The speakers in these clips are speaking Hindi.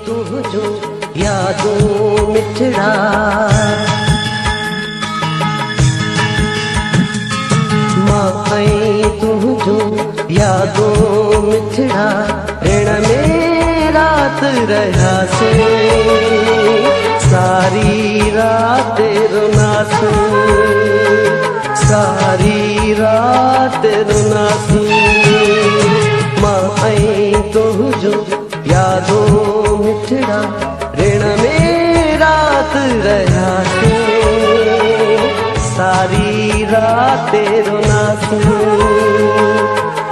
तुझो यादों मिठड़ा माई तुझो यादों मिठड़ा ऋण में रात रहा से सारी रात रुनासी सारी रात रुनासी माई तुझो यादों मिठड़ा ऋण में रात रहा से सारी रात रुनासी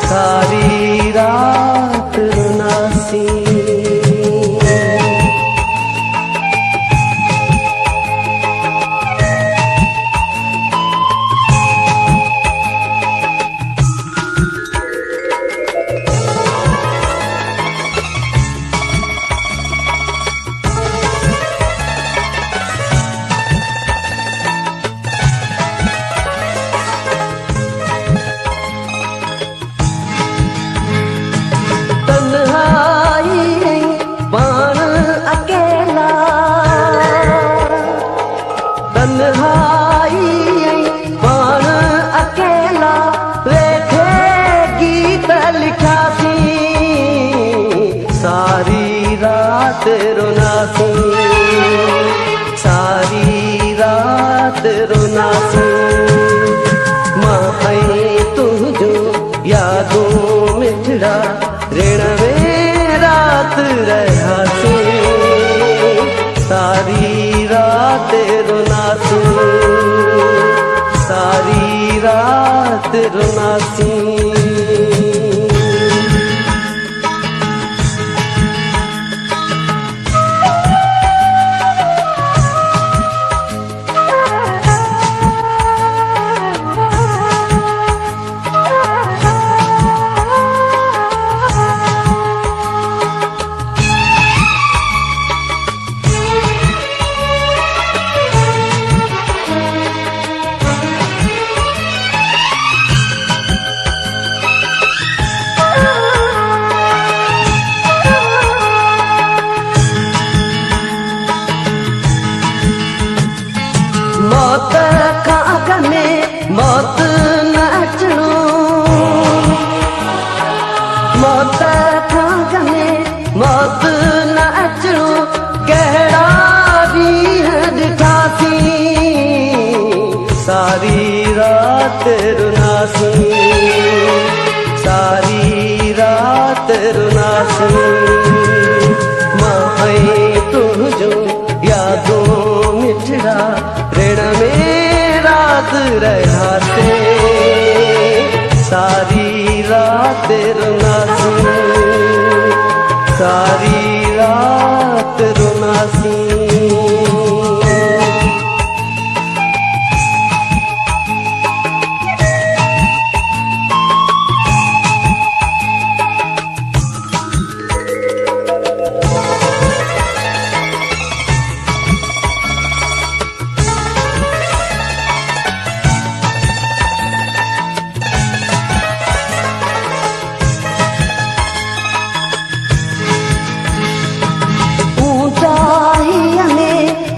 सारी रात रुनासी। सारी रात रुनासी सारी रात रुनासी माई तुझो यादों मिठड़ा ऋण में रात रहा से सारी रात रुनासी सारी रात रुनासी। मौत का गमे मौत न अचणो मौत का गमे मौत न अचणो कहिड़ा ॾींहं ॾिठासीं सारी रात रुनासी सारी रात रुनासी माई तुझो यादों मिठड़ा ऋण में रात रहा से सारी रात रुनासी सारी रात रुनासी।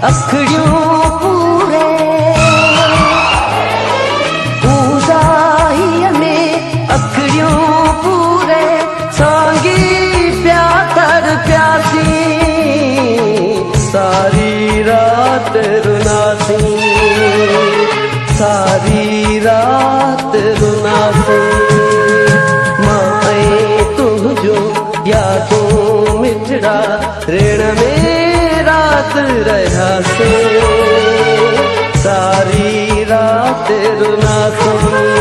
अखड़ियों पूरे ऊंचाई में अखड़ियों पूरे सांगी प्यातर प्यासी सारी रात रुनासी सारी रात रुनासी माई तुझो यादों मिठड़ा ऋण में रात रहा से सारी रात रुनासी